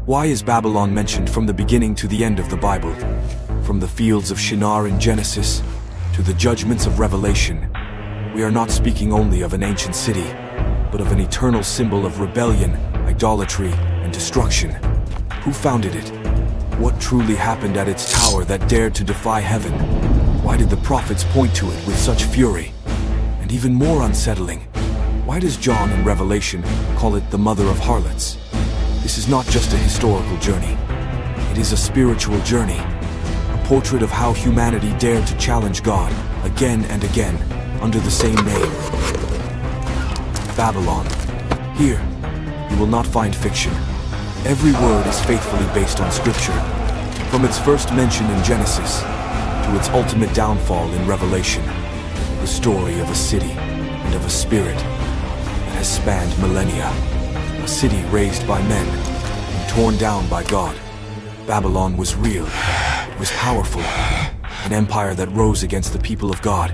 Why is Babylon mentioned from the beginning to the end of the Bible? From the fields of Shinar in Genesis to the judgments of Revelation, we are not speaking only of an ancient city, but of an eternal symbol of rebellion, idolatry, and destruction. Who founded it? What truly happened at its tower that dared to defy heaven? Why did the prophets point to it with such fury? And even more unsettling, why does John in Revelation call it the mother of harlots? This is not just a historical journey. It is a spiritual journey, a portrait of how humanity dared to challenge God again and again under the same name. Babylon. Here, you will not find fiction. Every word is faithfully based on Scripture, from its first mention in Genesis to its ultimate downfall in Revelation, the story of a city and of a spirit that has spanned millennia, a city raised by men and torn down by God. Babylon was real, it was powerful, an empire that rose against the people of God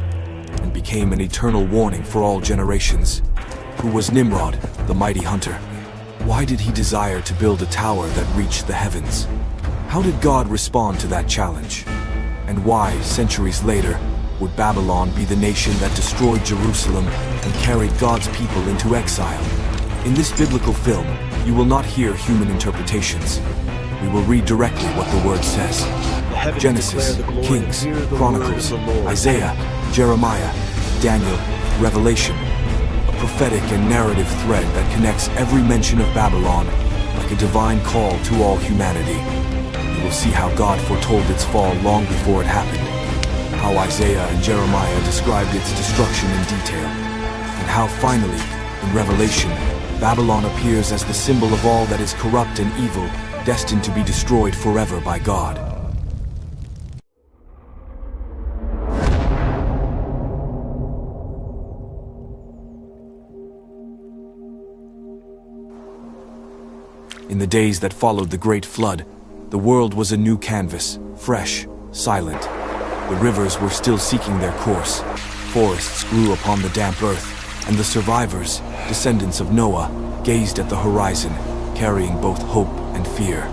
and became an eternal warning for all generations. Who was Nimrod, the mighty hunter? Why did he desire to build a tower that reached the heavens? How did God respond to that challenge? And why, centuries later, would Babylon be the nation that destroyed Jerusalem and carried God's people into exile? In this biblical film, you will not hear human interpretations. We will read directly what the Word says. Genesis, Kings, Chronicles, Isaiah, Jeremiah, Daniel, Revelation. A prophetic and narrative thread that connects every mention of Babylon like a divine call to all humanity. You will see how God foretold its fall long before it happened, how Isaiah and Jeremiah described its destruction in detail, and how finally, in Revelation, Babylon appears as the symbol of all that is corrupt and evil, destined to be destroyed forever by God. In the days that followed the Great Flood, the world was a new canvas, fresh, silent. The rivers were still seeking their course. Forests grew upon the damp earth, and the survivors, descendants of Noah, gazed at the horizon, carrying both hope and fear.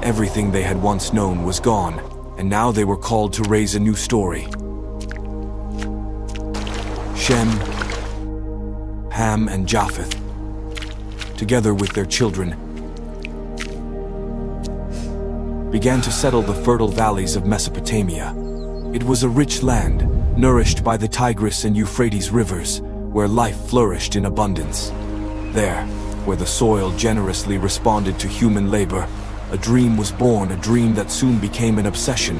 Everything they had once known was gone, and now they were called to raise a new story. Shem, Ham, and Japheth, together with their children, began to settle the fertile valleys of Mesopotamia. It was a rich land, nourished by the Tigris and Euphrates rivers, where life flourished in abundance. There, where the soil generously responded to human labor, a dream was born, a dream that soon became an obsession.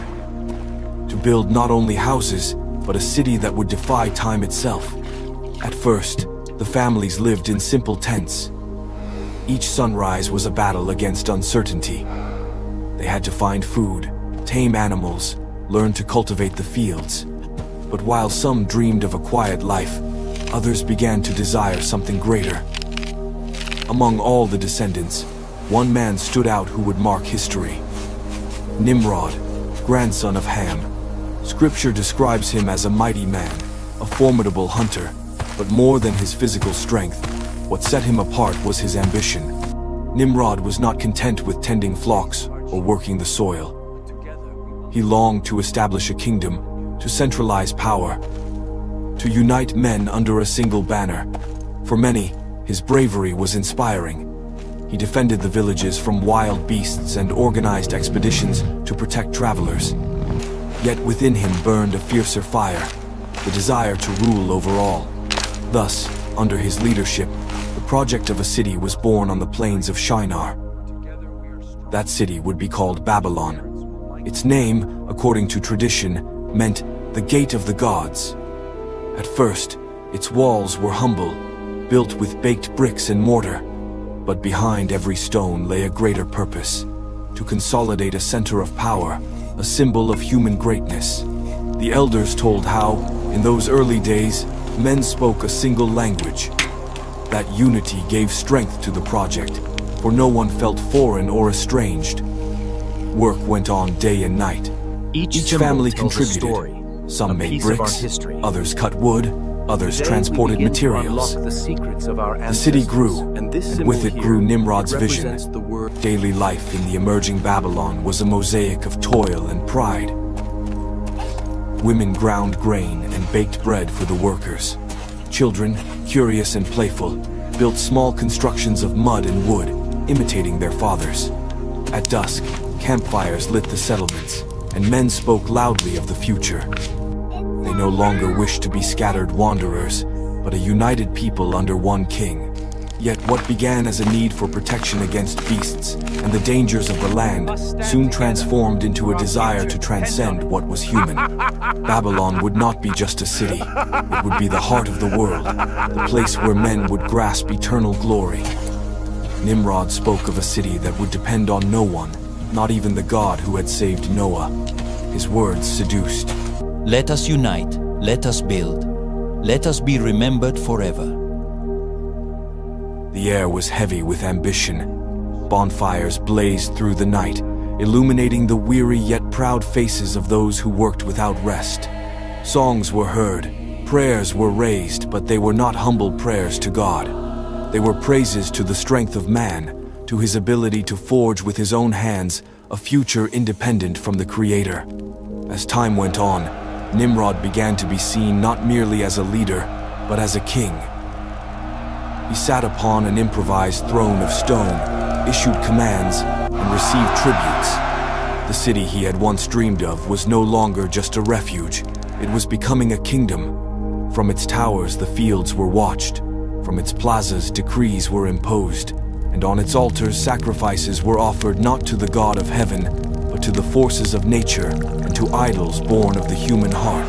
To build not only houses, but a city that would defy time itself. At first, the families lived in simple tents. Each sunrise was a battle against uncertainty. They had to find food, tame animals, learn to cultivate the fields. But while some dreamed of a quiet life, others began to desire something greater. Among all the descendants, one man stood out who would mark history. Nimrod, grandson of Ham. Scripture describes him as a mighty man, a formidable hunter, but more than his physical strength, what set him apart was his ambition. Nimrod was not content with tending flocks or working the soil. He longed to establish a kingdom, to centralize power, to unite men under a single banner. For many, his bravery was inspiring. He defended the villages from wild beasts and organized expeditions to protect travelers. Yet within him burned a fiercer fire, the desire to rule over all. Thus, under his leadership, the project of a city was born on the plains of Shinar. That city would be called Babylon. Its name, according to tradition, meant the Gate of the Gods. At first, its walls were humble, built with baked bricks and mortar. But behind every stone lay a greater purpose, to consolidate a center of power, a symbol of human greatness. The elders told how, in those early days, men spoke a single language. That unity gave strength to the project, for no one felt foreign or estranged. Work went on day and night. Each family contributed. Some made bricks, others cut wood, Others transported materials. The city grew, and with it grew Nimrod's vision. Daily life in the emerging Babylon was a mosaic of toil and pride. Women ground grain and baked bread for the workers. Children, curious and playful, built small constructions of mud and wood, imitating their fathers. At dusk, campfires lit the settlements, and men spoke loudly of the future. They no longer wished to be scattered wanderers, but a united people under one king. Yet what began as a need for protection against beasts and the dangers of the land soon transformed into a desire to transcend what was human. Babylon would not be just a city. It would be the heart of the world, the place where men would grasp eternal glory. Nimrod spoke of a city that would depend on no one, not even the God who had saved Noah. His words seduced. Let us unite, let us build, let us be remembered forever. The air was heavy with ambition. Bonfires blazed through the night, illuminating the weary yet proud faces of those who worked without rest. Songs were heard, prayers were raised, but they were not humble prayers to God. They were praises to the strength of man, to his ability to forge with his own hands a future independent from the Creator. As time went on, Nimrod began to be seen not merely as a leader, but as a king. He sat upon an improvised throne of stone, issued commands, and received tributes. The city he had once dreamed of was no longer just a refuge. It was becoming a kingdom. From its towers, the fields were watched. From its plazas, decrees were imposed. And on its altars, sacrifices were offered not to the God of heaven, but to the forces of nature and to idols born of the human heart.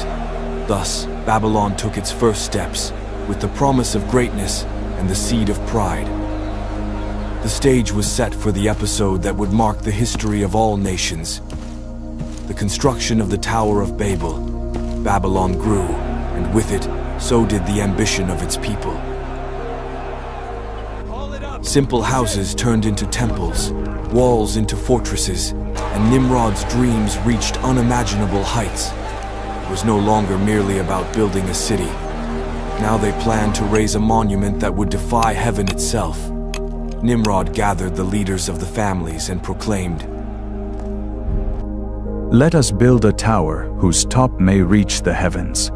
Thus, Babylon took its first steps, with the promise of greatness and the seed of pride. The stage was set for the episode that would mark the history of all nations. The construction of the Tower of Babel. Babylon grew, and with it, so did the ambition of its people. Simple houses turned into temples, walls into fortresses, and Nimrod's dreams reached unimaginable heights. It was no longer merely about building a city. Now they planned to raise a monument that would defy heaven itself. Nimrod gathered the leaders of the families and proclaimed, "Let us build a tower whose top may reach the heavens.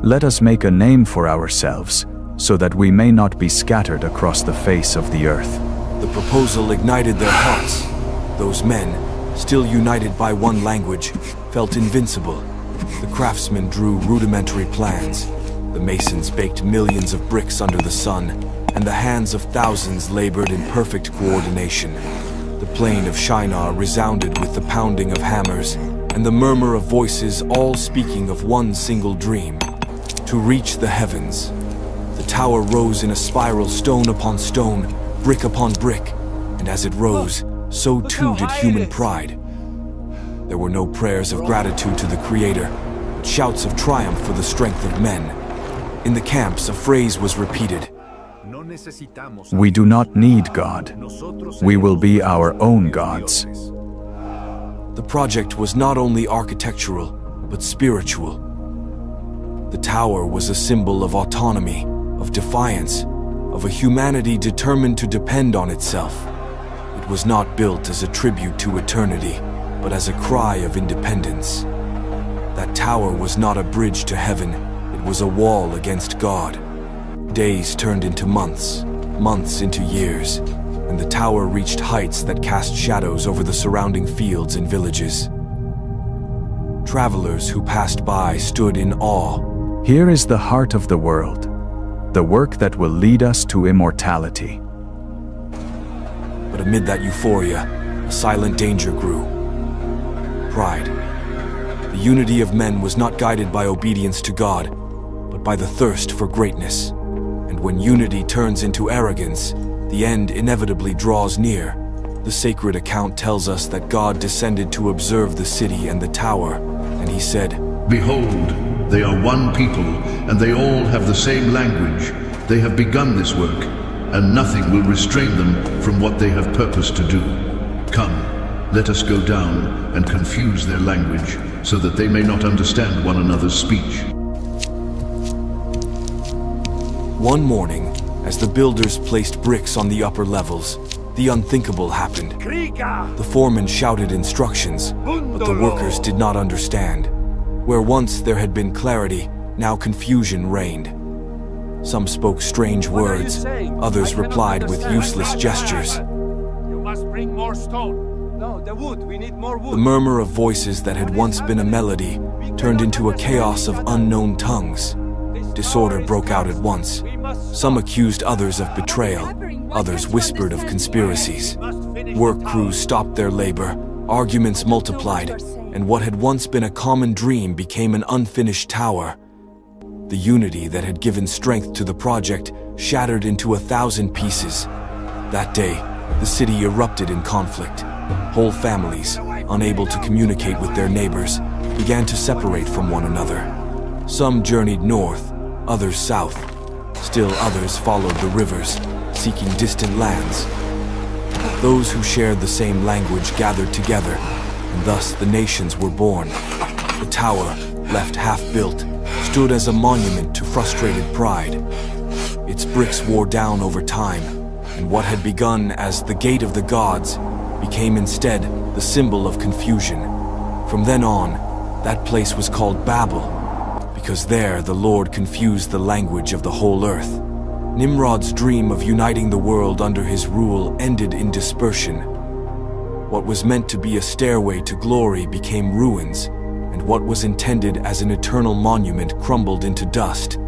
Let us make a name for ourselves, so that we may not be scattered across the face of the earth." The proposal ignited their hearts. Those men, still united by one language, felt invincible. The craftsmen drew rudimentary plans. The masons baked millions of bricks under the sun, and the hands of thousands labored in perfect coordination. The plain of Shinar resounded with the pounding of hammers, and the murmur of voices all speaking of one single dream: to reach the heavens. The tower rose in a spiral, stone upon stone, brick upon brick, and as it rose, so too did human pride. There were no prayers of gratitude to the Creator, but shouts of triumph for the strength of men. In the camps, a phrase was repeated: "We do not need God. We will be our own gods." The project was not only architectural, but spiritual. The tower was a symbol of autonomy, of defiance, of a humanity determined to depend on itself. It was not built as a tribute to eternity, but as a cry of independence. That tower was not a bridge to heaven, it was a wall against God. Days turned into months, months into years, and the tower reached heights that cast shadows over the surrounding fields and villages. Travelers who passed by stood in awe. Here is the heart of the world, the work that will lead us to immortality. But amid that euphoria, a silent danger grew. Pride. The unity of men was not guided by obedience to God, but by the thirst for greatness. And when unity turns into arrogance, the end inevitably draws near. The sacred account tells us that God descended to observe the city and the tower, and he said, "Behold, they are one people, and they all have the same language. They have begun this work, and nothing will restrain them from what they have purposed to do. Come, let us go down and confuse their language, so that they may not understand one another's speech." One morning, as the builders placed bricks on the upper levels, the unthinkable happened. The foreman shouted instructions, but the workers did not understand. Where once there had been clarity, now confusion reigned. Some spoke strange words, others replied with useless gestures. You must bring more stone. No, the wood. We need more wood. The murmur of voices that had once been a melody turned into a chaos of unknown tongues. Disorder broke out at once. Some accused others of betrayal, others whispered of conspiracies. Work crews stopped their labor, arguments multiplied, and what had once been a common dream became an unfinished tower. The unity that had given strength to the project shattered into 1,000 pieces. That day, the city erupted in conflict. Whole families, unable to communicate with their neighbors, began to separate from one another. Some journeyed north, others south. Still others followed the rivers, seeking distant lands. Those who shared the same language gathered together, and thus the nations were born. The tower, left half-built, stood as a monument to frustrated pride. Its bricks wore down over time, and what had begun as the Gate of the Gods became instead the symbol of confusion. From then on, that place was called Babel, because there the Lord confused the language of the whole earth. Nimrod's dream of uniting the world under his rule ended in dispersion. What was meant to be a stairway to glory became ruins, and what was intended as an eternal monument crumbled into dust.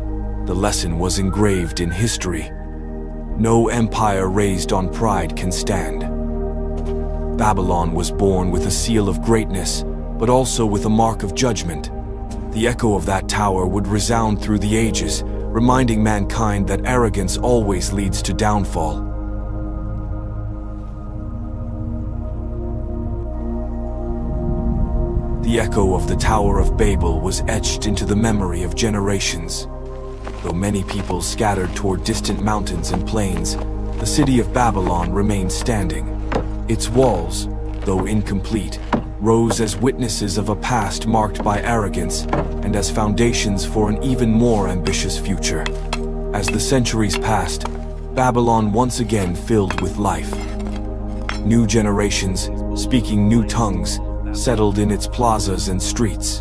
The lesson was engraved in history. No empire raised on pride can stand. Babylon was born with a seal of greatness, but also with a mark of judgment. The echo of that tower would resound through the ages, reminding mankind that arrogance always leads to downfall. The echo of the Tower of Babel was etched into the memory of generations. Though many people scattered toward distant mountains and plains, the city of Babylon remained standing. Its walls, though incomplete, rose as witnesses of a past marked by arrogance and as foundations for an even more ambitious future. As the centuries passed, Babylon once again filled with life. New generations, speaking new tongues, settled in its plazas and streets.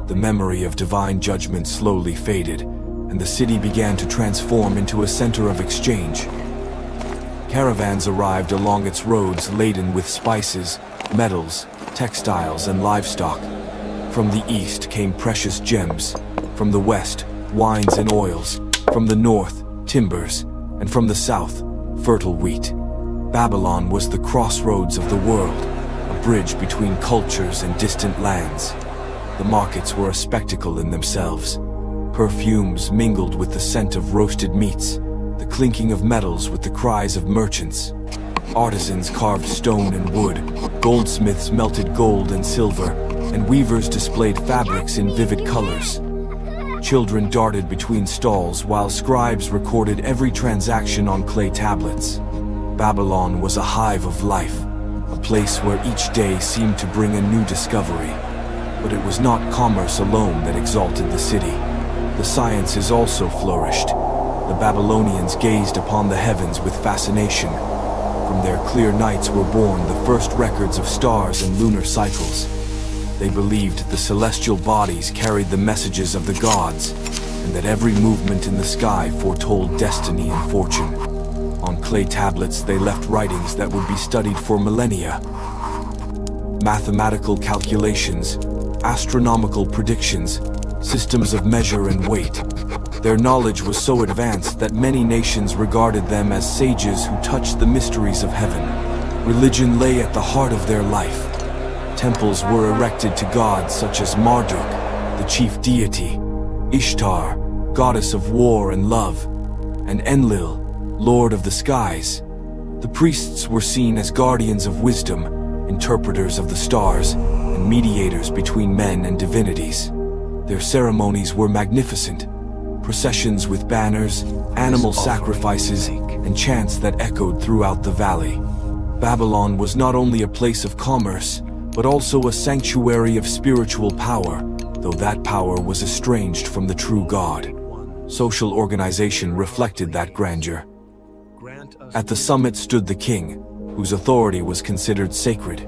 The memory of divine judgment slowly faded, and the city began to transform into a center of exchange. Caravans arrived along its roads laden with spices, metals, textiles, and livestock. From the east came precious gems, from the west, wines and oils, from the north, timbers, and from the south, fertile wheat. Babylon was the crossroads of the world, a bridge between cultures and distant lands. The markets were a spectacle in themselves. Perfumes mingled with the scent of roasted meats, the clinking of metals with the cries of merchants. Artisans carved stone and wood, goldsmiths melted gold and silver, and weavers displayed fabrics in vivid colors. Children darted between stalls while scribes recorded every transaction on clay tablets. Babylon was a hive of life, a place where each day seemed to bring a new discovery. But it was not commerce alone that exalted the city. The sciences also flourished. The Babylonians gazed upon the heavens with fascination. From their clear nights were born the first records of stars and lunar cycles. They believed the celestial bodies carried the messages of the gods, and that every movement in the sky foretold destiny and fortune. On clay tablets they left writings that would be studied for millennia. Mathematical calculations, astronomical predictions, systems of measure and weight. Their knowledge was so advanced that many nations regarded them as sages who touched the mysteries of heaven. Religion lay at the heart of their life. Temples were erected to gods such as Marduk, the chief deity, Ishtar, goddess of war and love, and Enlil, lord of the skies. The priests were seen as guardians of wisdom, interpreters of the stars, and mediators between men and divinities. Their ceremonies were magnificent. Processions with banners, animal sacrifices, and chants that echoed throughout the valley. Babylon was not only a place of commerce, but also a sanctuary of spiritual power, though that power was estranged from the true God. social organization reflected that grandeur. At the summit stood the king, whose authority was considered sacred.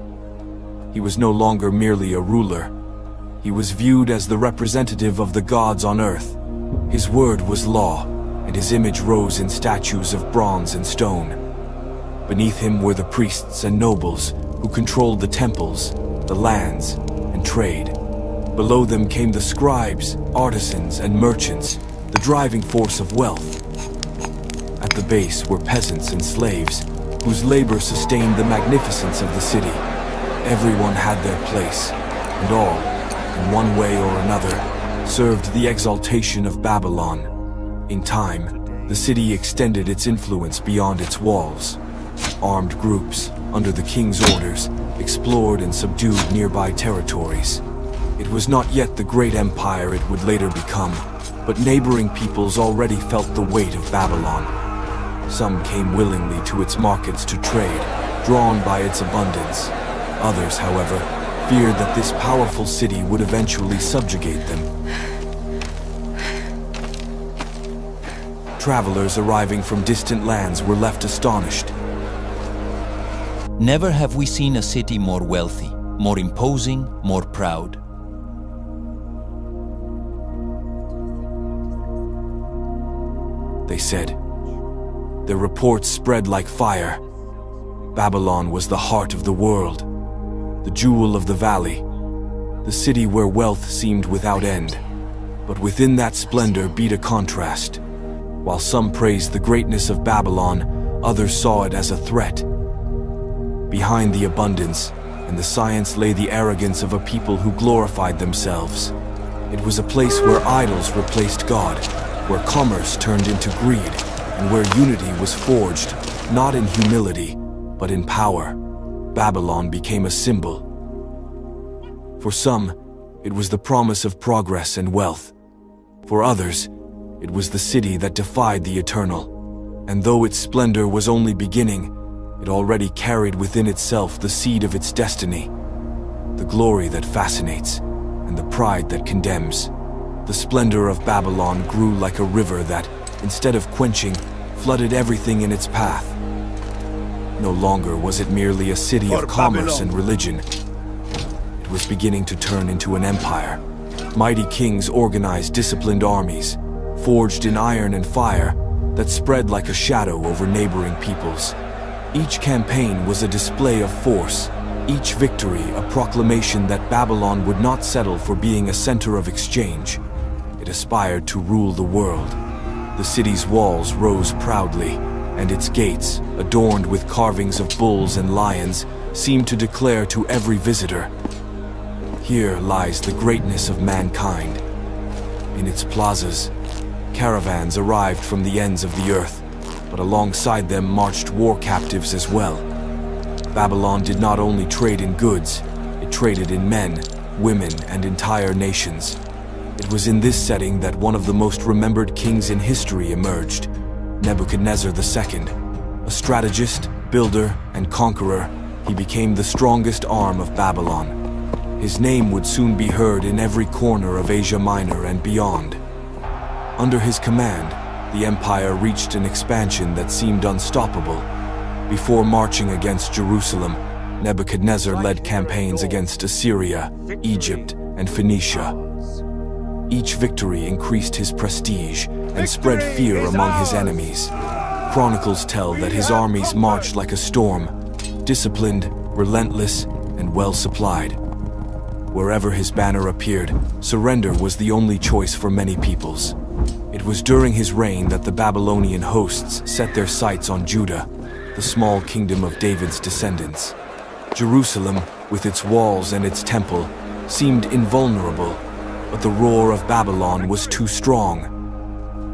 He was no longer merely a ruler. He was viewed as the representative of the gods on earth. His word was law, and his image rose in statues of bronze and stone. Beneath him were the priests and nobles, who controlled the temples, the lands, and trade. Below them came the scribes, artisans, and merchants, the driving force of wealth. At the base were peasants and slaves, whose labor sustained the magnificence of the city. Everyone had their place, and all, in one way or another, served the exaltation of Babylon. In time, the city extended its influence beyond its walls. Armed groups, under the king's orders, explored and subdued nearby territories. It was not yet the great empire it would later become, but neighboring peoples already felt the weight of Babylon. Some came willingly to its markets to trade, drawn by its abundance. Others, however, feared that this powerful city would eventually subjugate them. Travelers arriving from distant lands were left astonished. Never have we seen a city more wealthy, more imposing, more proud. They said. Their reports spread like fire. Babylon was the heart of the world, the jewel of the valley, the city where wealth seemed without end. But within that splendor beat a contrast. While some praised the greatness of Babylon, others saw it as a threat. Behind the abundance and the science lay the arrogance of a people who glorified themselves. It was a place where idols replaced God, where commerce turned into greed, and where unity was forged, not in humility, but in power. Babylon became a symbol. For some, it was the promise of progress and wealth. For others, it was the city that defied the eternal. And though its splendor was only beginning, it already carried within itself the seed of its destiny. The glory that fascinates, and the pride that condemns. The splendor of Babylon grew like a river that, instead of quenching, flooded everything in its path. No longer was it merely a city of commerce and religion. It was beginning to turn into an empire. Mighty kings organized disciplined armies, forged in iron and fire, that spread like a shadow over neighboring peoples. Each campaign was a display of force, each victory a proclamation that Babylon would not settle for being a center of exchange. It aspired to rule the world. The city's walls rose proudly, and its gates, adorned with carvings of bulls and lions, seemed to declare to every visitor, "Here lies the greatness of mankind." In its plazas, caravans arrived from the ends of the earth, but alongside them marched war captives as well. Babylon did not only trade in goods, it traded in men, women, and entire nations. It was in this setting that one of the most remembered kings in history emerged, Nebuchadnezzar II. A strategist, builder, and conqueror, he became the strongest arm of Babylon. His name would soon be heard in every corner of Asia Minor and beyond. Under his command, the empire reached an expansion that seemed unstoppable. Before marching against Jerusalem, Nebuchadnezzar led campaigns against Assyria, Egypt, and Phoenicia. Each victory increased his prestige and spread fear among his enemies. Chronicles tell that his armies marched like a storm, disciplined, relentless, and well-supplied. Wherever his banner appeared, surrender was the only choice for many peoples. It was during his reign that the Babylonian hosts set their sights on Judah, the small kingdom of David's descendants. Jerusalem, with its walls and its temple, seemed invulnerable, but the roar of Babylon was too strong.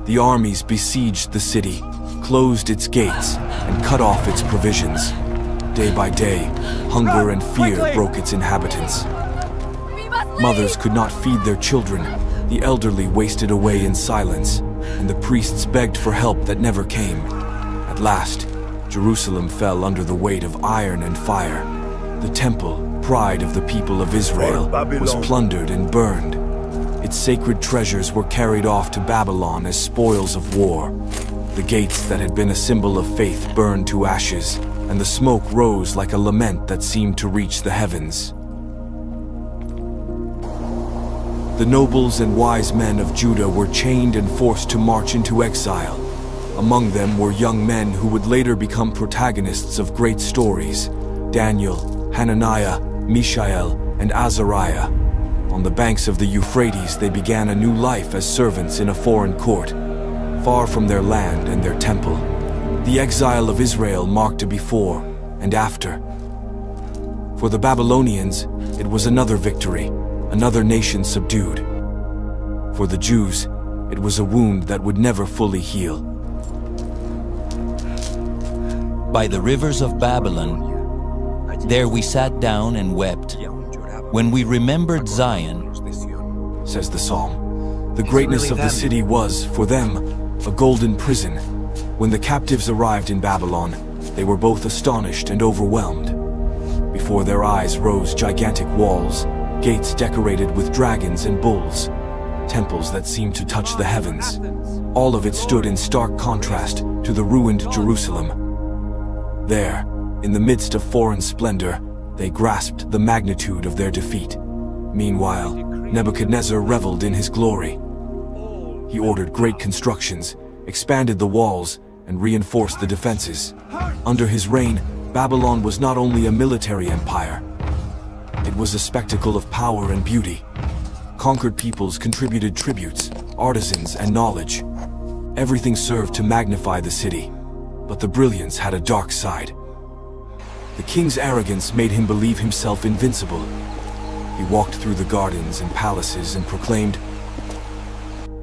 The armies besieged the city, closed its gates, and cut off its provisions. Day by day, hunger and fear broke its inhabitants. Mothers could not feed their children, the elderly wasted away in silence, and the priests begged for help that never came. At last, Jerusalem fell under the weight of iron and fire. The temple, pride of the people of Israel, was plundered and burned. its sacred treasures were carried off to Babylon as spoils of war. The gates that had been a symbol of faith burned to ashes, and the smoke rose like a lament that seemed to reach the heavens. The nobles and wise men of Judah were chained and forced to march into exile. Among them were young men who would later become protagonists of great stories: Daniel, Hananiah, Mishael, and Azariah. On the banks of the Euphrates, they began a new life as servants in a foreign court, far from their land and their temple. The exile of Israel marked a before and after. For the Babylonians, it was another victory, another nation subdued. For the Jews, it was a wound that would never fully heal. By the rivers of Babylon, there we sat down and wept. When we remembered Zion, says the psalm, the greatness of the city was, for them, a golden prison. When the captives arrived in Babylon, they were both astonished and overwhelmed. Before their eyes rose gigantic walls, gates decorated with dragons and bulls, temples that seemed to touch the heavens. All of it stood in stark contrast to the ruined Jerusalem. There, in the midst of foreign splendor, they grasped the magnitude of their defeat. Meanwhile, Nebuchadnezzar reveled in his glory. He ordered great constructions, expanded the walls, and reinforced the defenses. Under his reign, Babylon was not only a military empire, it was a spectacle of power and beauty. Conquered peoples contributed tributes, artisans, and knowledge. Everything served to magnify the city, but the brilliance had a dark side. The king's arrogance made him believe himself invincible. He walked through the gardens and palaces and proclaimed,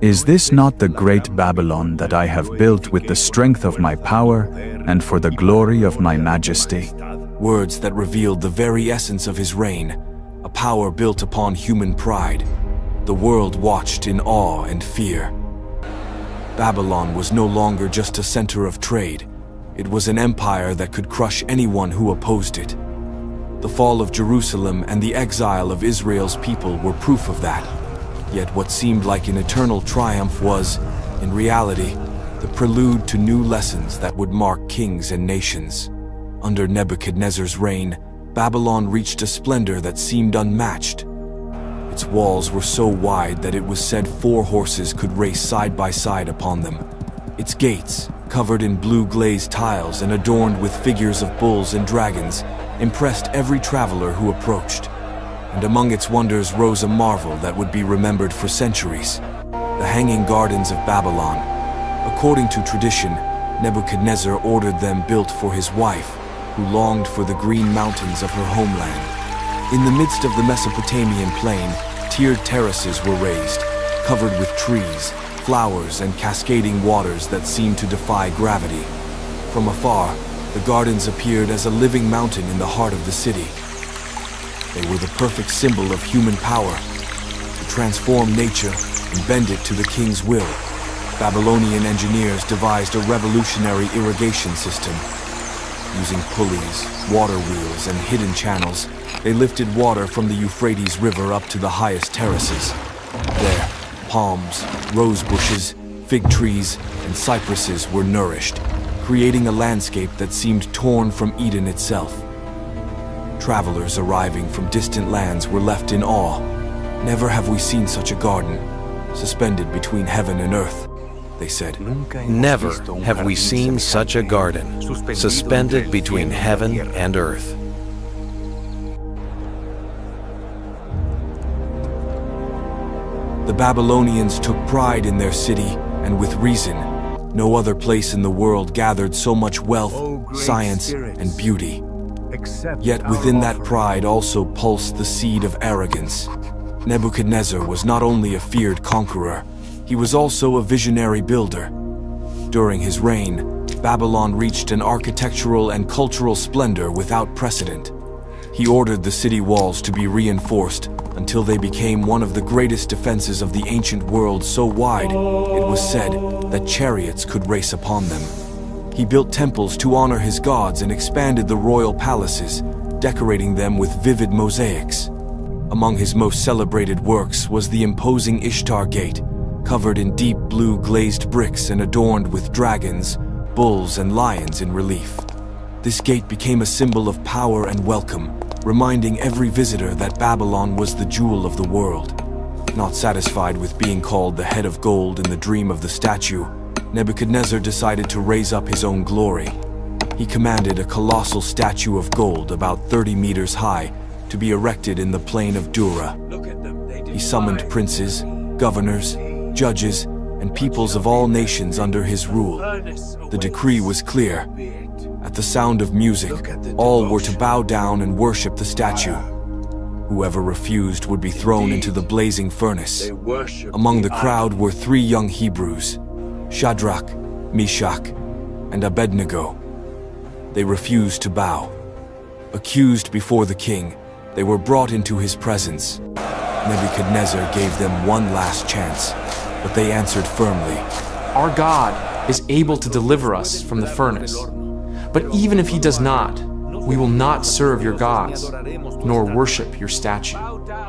"Is this not the great Babylon that I have built with the strength of my power and for the glory of my majesty?" Words that revealed the very essence of his reign, a power built upon human pride. The world watched in awe and fear. Babylon was no longer just a center of trade. It was an empire that could crush anyone who opposed it. The fall of Jerusalem and the exile of Israel's people were proof of that. Yet what seemed like an eternal triumph was, in reality, the prelude to new lessons that would mark kings and nations. Under Nebuchadnezzar's reign, Babylon reached a splendor that seemed unmatched. Its walls were so wide that it was said 4 horses could race side by side upon them. Its gates, covered in blue glazed tiles and adorned with figures of bulls and dragons, impressed every traveler who approached. And among its wonders rose a marvel that would be remembered for centuries: the Hanging Gardens of Babylon. According to tradition, Nebuchadnezzar ordered them built for his wife, who longed for the green mountains of her homeland. In the midst of the Mesopotamian plain, tiered terraces were raised, covered with trees, flowers, and cascading waters that seemed to defy gravity. From afar, the gardens appeared as a living mountain in the heart of the city. They were the perfect symbol of human power, to transform nature and bend it to the king's will. Babylonian engineers devised a revolutionary irrigation system. Using pulleys, water wheels, and hidden channels, they lifted water from the Euphrates River up to the highest terraces. There, palms, rose bushes, fig trees, and cypresses were nourished, creating a landscape that seemed torn from Eden itself. Travelers arriving from distant lands were left in awe. "Never have we seen such a garden, suspended between heaven and earth," they said. Never have we seen such a garden, suspended between heaven and earth. The Babylonians took pride in their city, and with reason. No other place in the world gathered so much wealth, science, and beauty. Yet within that pride also pulsed the seed of arrogance. Nebuchadnezzar was not only a feared conqueror, he was also a visionary builder. During his reign, Babylon reached an architectural and cultural splendor without precedent. He ordered the city walls to be reinforced until they became one of the greatest defenses of the ancient world, so wide, it was said, that chariots could race upon them. He built temples to honor his gods and expanded the royal palaces, decorating them with vivid mosaics. Among his most celebrated works was the imposing Ishtar Gate, covered in deep blue glazed bricks and adorned with dragons, bulls, and lions in relief. This gate became a symbol of power and welcome, reminding every visitor that Babylon was the jewel of the world. Not satisfied with being called the head of gold in the dream of the statue, Nebuchadnezzar decided to raise up his own glory. He commanded a colossal statue of gold about 30 meters high to be erected in the plain of Dura. He summoned princes, governors, judges, and peoples of all nations under his rule. The decree was clear. At the sound of music, all were to bow down and worship the statue. Whoever refused would be thrown into the blazing furnace. Among the crowd were 3 young Hebrews, Shadrach, Meshach, and Abednego. They refused to bow. Accused before the king, they were brought into his presence. Nebuchadnezzar gave them one last chance, but they answered firmly, "Our God is able to deliver us from the furnace. But even if he does not, we will not serve your gods, nor worship your statue."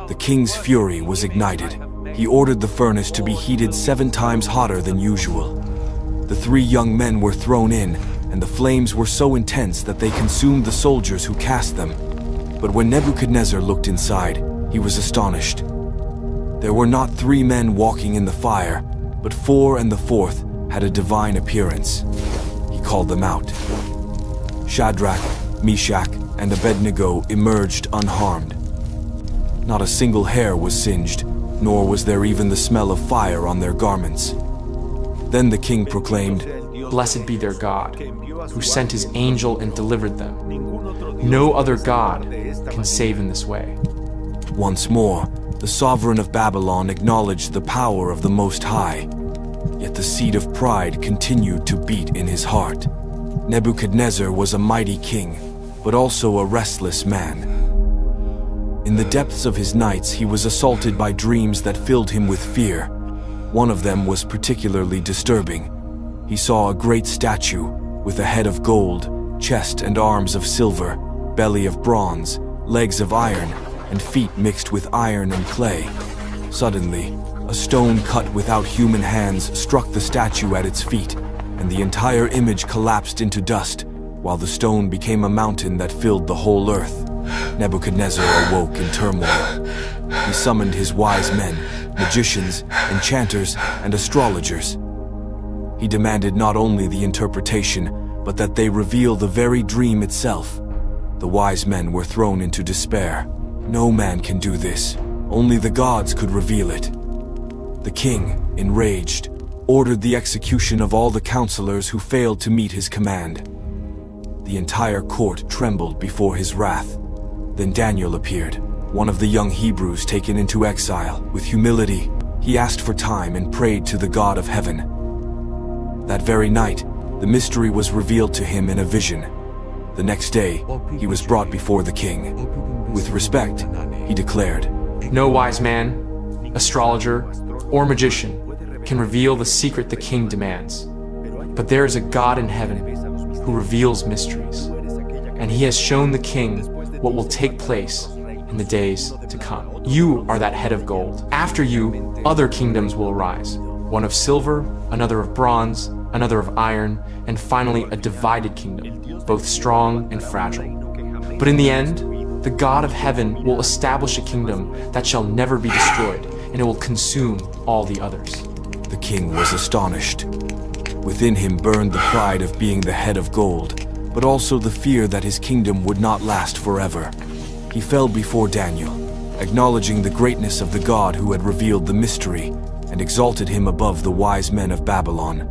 The king's fury was ignited. He ordered the furnace to be heated 7 times hotter than usual. The 3 young men were thrown in, and the flames were so intense that they consumed the soldiers who cast them. But when Nebuchadnezzar looked inside, he was astonished. There were not 3 men walking in the fire, but 4, and the 4th had a divine appearance. He called them out. Shadrach, Meshach, and Abednego emerged unharmed. Not a single hair was singed, nor was there even the smell of fire on their garments. Then the king proclaimed, "Blessed be their God, who sent his angel and delivered them. No other God can save in this way." Once more, the sovereign of Babylon acknowledged the power of the Most High. Yet the seed of pride continued to beat in his heart. Nebuchadnezzar was a mighty king, but also a restless man. In the depths of his nights, he was assaulted by dreams that filled him with fear. One of them was particularly disturbing. He saw a great statue with a head of gold, chest and arms of silver, belly of bronze, legs of iron, and feet mixed with iron and clay. Suddenly, a stone cut without human hands struck the statue at its feet, and the entire image collapsed into dust, while the stone became a mountain that filled the whole earth. Nebuchadnezzar awoke in turmoil. He summoned his wise men, magicians, enchanters, and astrologers. He demanded not only the interpretation, but that they reveal the very dream itself. The wise men were thrown into despair. "No man can do this. Only the gods could reveal it." The king, enraged, ordered the execution of all the counselors who failed to meet his command. The entire court trembled before his wrath. Then Daniel appeared, one of the young Hebrews taken into exile. With humility, he asked for time and prayed to the God of heaven. That very night, the mystery was revealed to him in a vision. The next day, he was brought before the king. With respect, he declared, "No wise man, astrologer, or magician can reveal the secret the king demands. But there is a God in heaven who reveals mysteries, and he has shown the king what will take place in the days to come. You are that head of gold. After you, other kingdoms will arise, one of silver, another of bronze, another of iron, and finally a divided kingdom, both strong and fragile. But in the end, the God of heaven will establish a kingdom that shall never be destroyed, and it will consume all the others." The king was astonished. Within him burned the pride of being the head of gold, but also the fear that his kingdom would not last forever. He fell before Daniel, acknowledging the greatness of the God who had revealed the mystery, and exalted him above the wise men of Babylon.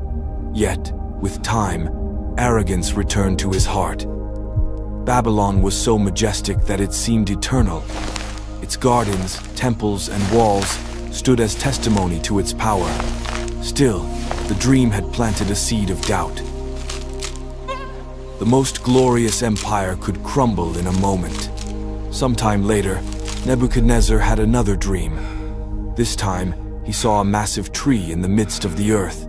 Yet, with time, arrogance returned to his heart. Babylon was so majestic that it seemed eternal. Its gardens, temples, and walls stood as testimony to its power. Still, the dream had planted a seed of doubt. The most glorious empire could crumble in a moment. Sometime later, Nebuchadnezzar had another dream. This time, he saw a massive tree in the midst of the earth.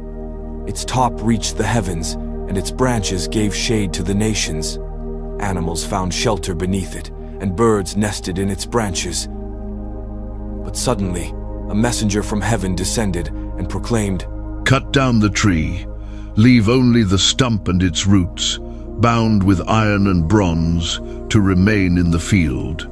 Its top reached the heavens, and its branches gave shade to the nations. Animals found shelter beneath it, and birds nested in its branches. But suddenly, a messenger from heaven descended and proclaimed, "Cut down the tree, leave only the stump and its roots, bound with iron and bronze, to remain in the field.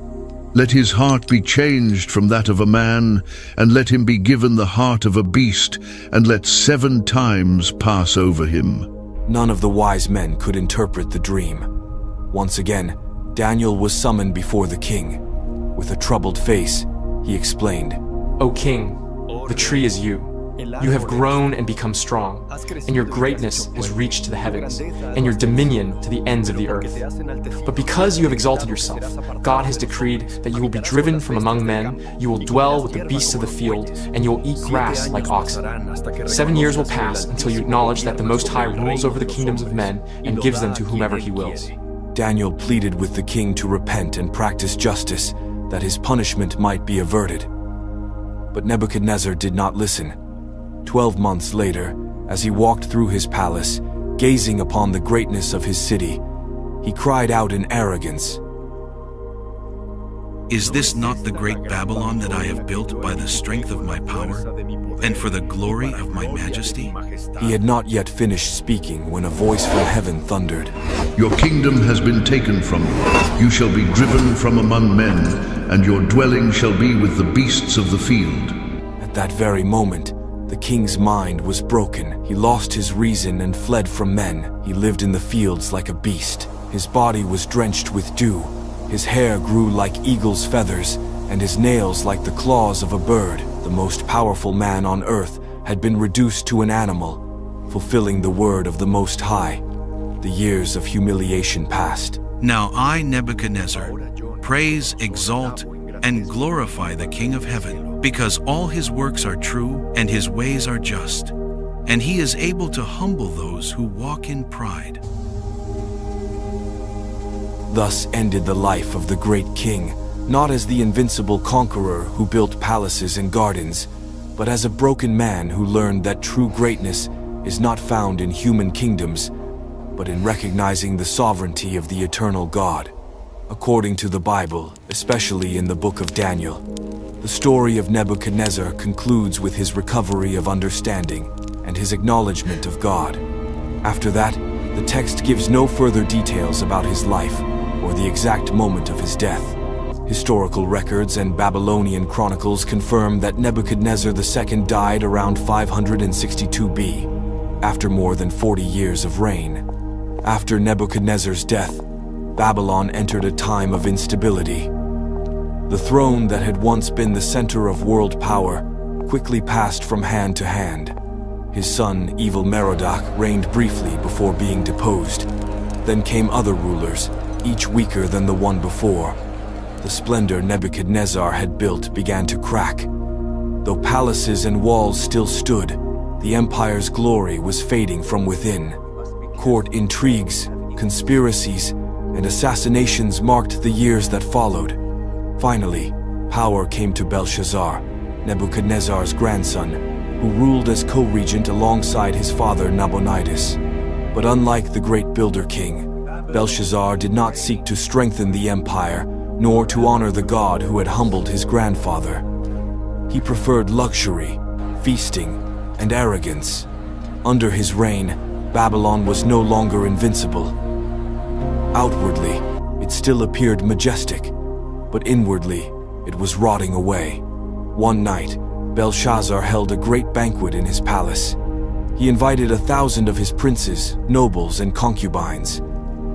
Let his heart be changed from that of a man, and let him be given the heart of a beast, and let 7 times pass over him." None of the wise men could interpret the dream. Once again, Daniel was summoned before the king. With a troubled face, he explained, O king, the tree is you. You have grown and become strong, and your greatness has reached to the heavens, and your dominion to the ends of the earth. But because you have exalted yourself, God has decreed that you will be driven from among men, you will dwell with the beasts of the field, and you will eat grass like oxen. 7 years will pass until you acknowledge that the Most High rules over the kingdoms of men and gives them to whomever he wills. Daniel pleaded with the king to repent and practice justice, that his punishment might be averted. But Nebuchadnezzar did not listen. 12 months later, as he walked through his palace, gazing upon the greatness of his city, he cried out in arrogance, "Is this not the great Babylon that I have built by the strength of my power, and for the glory of my majesty?" He had not yet finished speaking when a voice from heaven thundered, "Your kingdom has been taken from you. You shall be driven from among men, and your dwelling shall be with the beasts of the field." At that very moment, the king's mind was broken. He lost his reason and fled from men. He lived in the fields like a beast. His body was drenched with dew. His hair grew like eagle's feathers, and his nails like the claws of a bird. The most powerful man on earth had been reduced to an animal, fulfilling the word of the Most High. The years of humiliation passed. Now I, Nebuchadnezzar, praise, exalt, and glorify the King of heaven, because all his works are true and his ways are just, and he is able to humble those who walk in pride. Thus ended the life of the great king, not as the invincible conqueror who built palaces and gardens, but as a broken man who learned that true greatness is not found in human kingdoms, but in recognizing the sovereignty of the eternal God. According to the Bible, especially in the book of Daniel, the story of Nebuchadnezzar concludes with his recovery of understanding and his acknowledgement of God. After that, the text gives no further details about his life or the exact moment of his death. Historical records and Babylonian chronicles confirm that Nebuchadnezzar II died around 562 B, after more than 40 years of reign. After Nebuchadnezzar's death, Babylon entered a time of instability. The throne that had once been the center of world power quickly passed from hand to hand. His son, Evil Merodach, reigned briefly before being deposed. Then came other rulers, each weaker than the one before. The splendor Nebuchadnezzar had built began to crack. Though palaces and walls still stood, the empire's glory was fading from within. Court intrigues, conspiracies, and assassinations marked the years that followed. Finally, power came to Belshazzar, Nebuchadnezzar's grandson, who ruled as co-regent alongside his father Nabonidus. But unlike the great builder king, Belshazzar did not seek to strengthen the empire, nor to honor the God who had humbled his grandfather. He preferred luxury, feasting, and arrogance. Under his reign, Babylon was no longer invincible. Outwardly, it still appeared majestic, but inwardly, it was rotting away. One night, Belshazzar held a great banquet in his palace. He invited 1,000 of his princes, nobles, and concubines.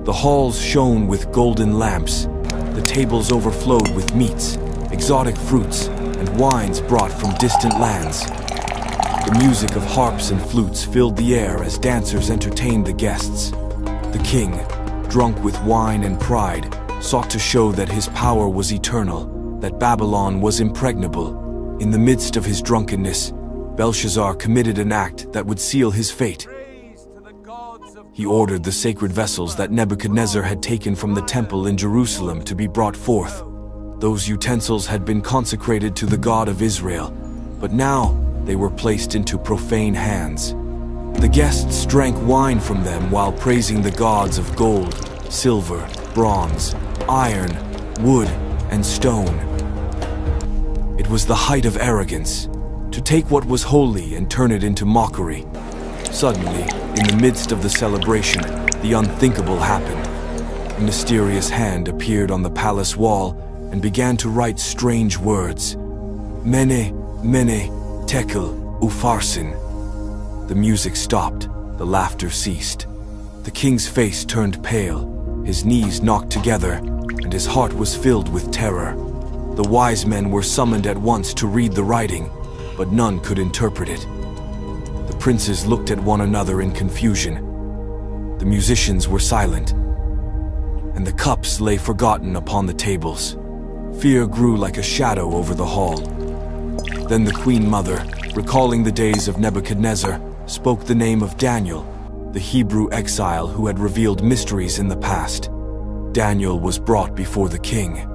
The halls shone with golden lamps. The tables overflowed with meats, exotic fruits, and wines brought from distant lands. The music of harps and flutes filled the air as dancers entertained the guests. The king, drunk with wine and pride, sought to show that his power was eternal, that Babylon was impregnable. In the midst of his drunkenness, Belshazzar committed an act that would seal his fate. He ordered the sacred vessels that Nebuchadnezzar had taken from the temple in Jerusalem to be brought forth. Those utensils had been consecrated to the God of Israel, but now they were placed into profane hands. The guests drank wine from them while praising the gods of gold, silver, bronze, iron, wood, and stone. It was the height of arrogance, to take what was holy and turn it into mockery. Suddenly, in the midst of the celebration, the unthinkable happened. A mysterious hand appeared on the palace wall and began to write strange words. Mene, Mene, Tekel, Upharsin. The music stopped, the laughter ceased. The king's face turned pale, his knees knocked together, and his heart was filled with terror. The wise men were summoned at once to read the writing, but none could interpret it. The princes looked at one another in confusion. The musicians were silent, and the cups lay forgotten upon the tables. Fear grew like a shadow over the hall. Then the Queen Mother, recalling the days of Nebuchadnezzar, spoke the name of Daniel, the Hebrew exile who had revealed mysteries in the past. Daniel was brought before the king.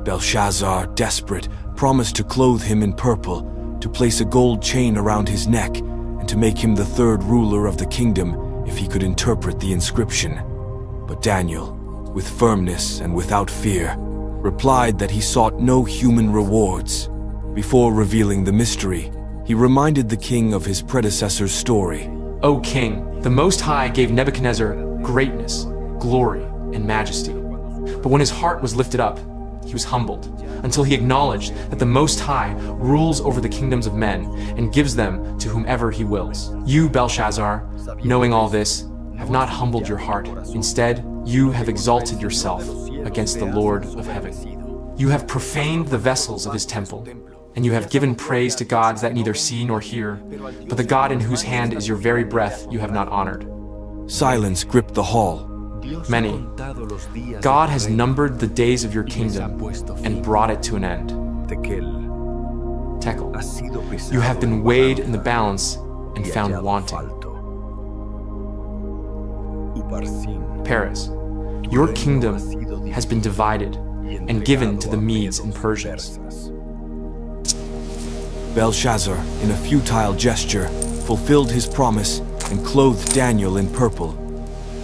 Belshazzar, desperate, promised to clothe him in purple, to place a gold chain around his neck, and to make him the third ruler of the kingdom if he could interpret the inscription. But Daniel, with firmness and without fear, replied that he sought no human rewards. Before revealing the mystery, he reminded the king of his predecessor's story. O king, the Most High gave Nebuchadnezzar greatness, glory, and majesty. But when his heart was lifted up, he was humbled, until he acknowledged that the Most High rules over the kingdoms of men and gives them to whomever he wills. You, Belshazzar, knowing all this, have not humbled your heart. Instead, you have exalted yourself against the Lord of heaven. You have profaned the vessels of his temple, and you have given praise to gods that neither see nor hear, but the God in whose hand is your very breath you have not honored. Silence gripped the hall. Many. God has numbered the days of your kingdom and brought it to an end. Tekel. You have been weighed in the balance and found wanting. Paris. Your kingdom has been divided and given to the Medes and Persians. Belshazzar, in a futile gesture, fulfilled his promise and clothed Daniel in purple,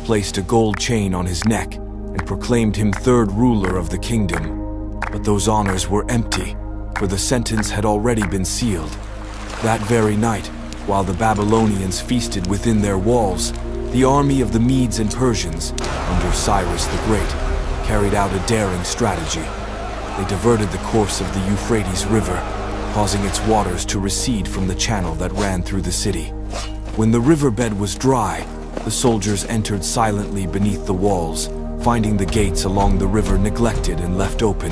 placed a gold chain on his neck, and proclaimed him third ruler of the kingdom. But those honors were empty, for the sentence had already been sealed. That very night, while the Babylonians feasted within their walls, the army of the Medes and Persians, under Cyrus the Great, carried out a daring strategy. They diverted the course of the Euphrates River, causing its waters to recede from the channel that ran through the city. When the riverbed was dry, the soldiers entered silently beneath the walls, finding the gates along the river neglected and left open.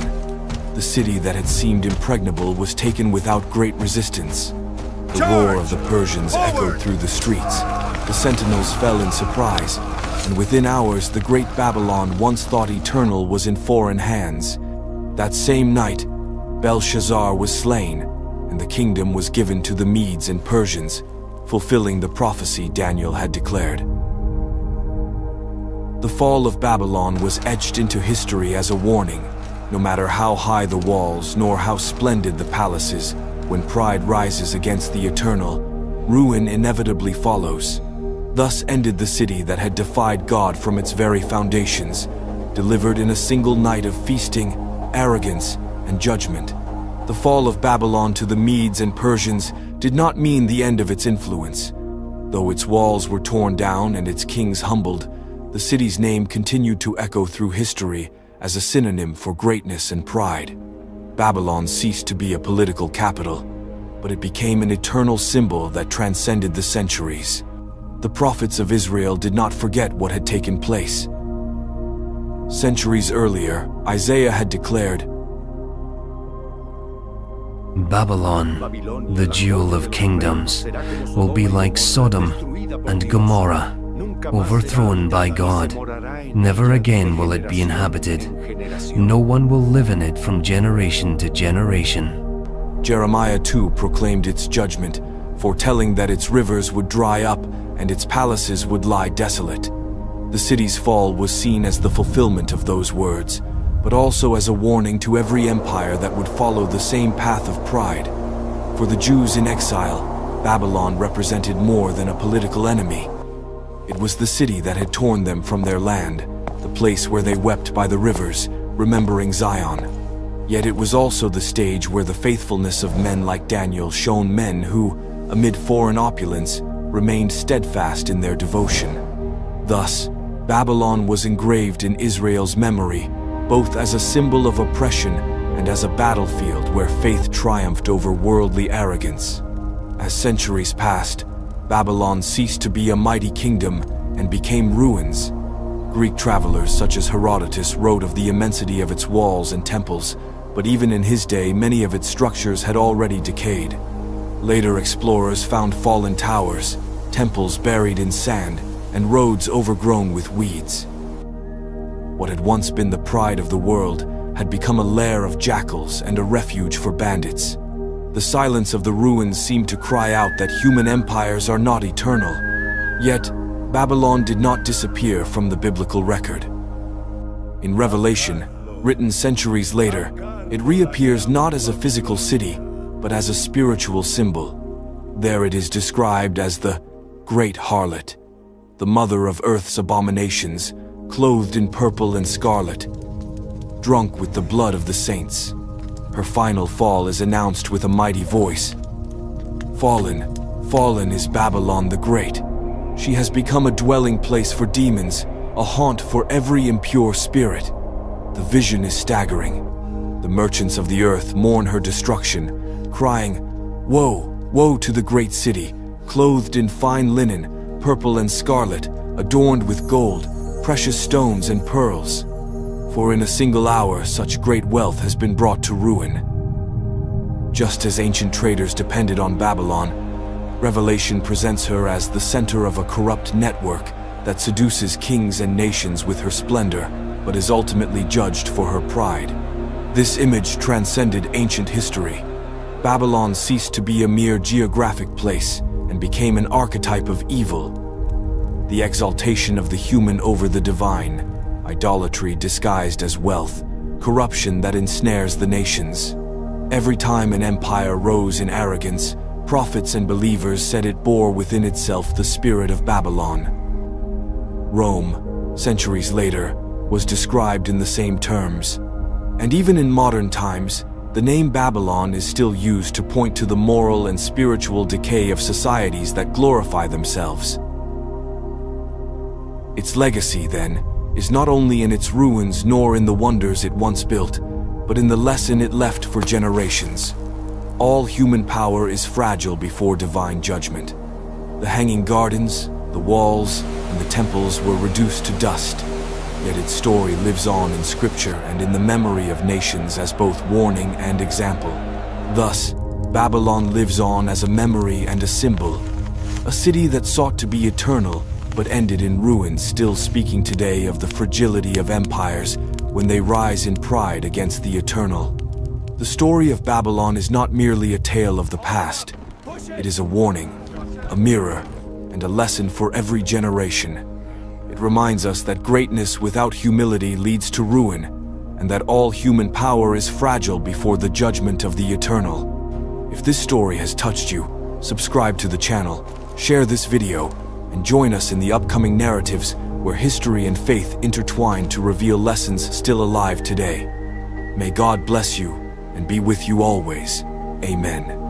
The city that had seemed impregnable was taken without great resistance. The roar of the Persians echoed through the streets. The sentinels fell in surprise, and within hours the great Babylon, once thought eternal, was in foreign hands. That same night, Belshazzar was slain, and the kingdom was given to the Medes and Persians, fulfilling the prophecy Daniel had declared. The fall of Babylon was etched into history as a warning. No matter how high the walls, nor how splendid the palaces, when pride rises against the eternal, ruin inevitably follows. Thus ended the city that had defied God from its very foundations, delivered in a single night of feasting, arrogance, and judgment. The fall of Babylon to the Medes and Persians did not mean the end of its influence. Though its walls were torn down and its kings humbled, the city's name continued to echo through history as a synonym for greatness and pride. Babylon ceased to be a political capital, but it became an eternal symbol that transcended the centuries. The prophets of Israel did not forget what had taken place. Centuries earlier, Isaiah had declared, Babylon, the jewel of kingdoms, will be like Sodom and Gomorrah, overthrown by God. Never again will it be inhabited. No one will live in it from generation to generation. Jeremiah too proclaimed its judgment, foretelling that its rivers would dry up and its palaces would lie desolate. The city's fall was seen as the fulfillment of those words, but also as a warning to every empire that would follow the same path of pride. For the Jews in exile, Babylon represented more than a political enemy. It was the city that had torn them from their land, the place where they wept by the rivers, remembering Zion. Yet it was also the stage where the faithfulness of men like Daniel shone, men who, amid foreign opulence, remained steadfast in their devotion. Thus, Babylon was engraved in Israel's memory, both as a symbol of oppression and as a battlefield where faith triumphed over worldly arrogance. As centuries passed, Babylon ceased to be a mighty kingdom and became ruins. Greek travelers such as Herodotus wrote of the immensity of its walls and temples, but even in his day many of its structures had already decayed. Later explorers found fallen towers, temples buried in sand, and roads overgrown with weeds. What had once been the pride of the world had become a lair of jackals and a refuge for bandits. The silence of the ruins seemed to cry out that human empires are not eternal. Yet, Babylon did not disappear from the biblical record. In Revelation, written centuries later, it reappears not as a physical city, but as a spiritual symbol. There it is described as the Great Harlot, the mother of earth's abominations, clothed in purple and scarlet, drunk with the blood of the saints. Her final fall is announced with a mighty voice. Fallen, fallen is Babylon the Great. She has become a dwelling place for demons, a haunt for every impure spirit. The vision is staggering. The merchants of the earth mourn her destruction, crying, "Woe, woe to the great city, clothed in fine linen, purple and scarlet, adorned with gold, precious stones and pearls. For in a single hour such great wealth has been brought to ruin." Just as ancient traders depended on Babylon, Revelation presents her as the center of a corrupt network that seduces kings and nations with her splendor, but is ultimately judged for her pride. This image transcended ancient history. Babylon ceased to be a mere geographic place and became an archetype of evil. The exaltation of the human over the divine, idolatry disguised as wealth, corruption that ensnares the nations. Every time an empire rose in arrogance, prophets and believers said it bore within itself the spirit of Babylon. Rome, centuries later, was described in the same terms. And even in modern times, the name Babylon is still used to point to the moral and spiritual decay of societies that glorify themselves. Its legacy, then, is not only in its ruins nor in the wonders it once built, but in the lesson it left for generations. All human power is fragile before divine judgment. The hanging gardens, the walls, and the temples were reduced to dust, yet its story lives on in scripture and in the memory of nations as both warning and example. Thus, Babylon lives on as a memory and a symbol, a city that sought to be eternal but ended in ruins, still speaking today of the fragility of empires when they rise in pride against the eternal. The story of Babylon is not merely a tale of the past. It is a warning, a mirror, and a lesson for every generation. It reminds us that greatness without humility leads to ruin, and that all human power is fragile before the judgment of the eternal. If this story has touched you, subscribe to the channel, share this video, and join us in the upcoming narratives where history and faith intertwine to reveal lessons still alive today. May God bless you and be with you always. Amen.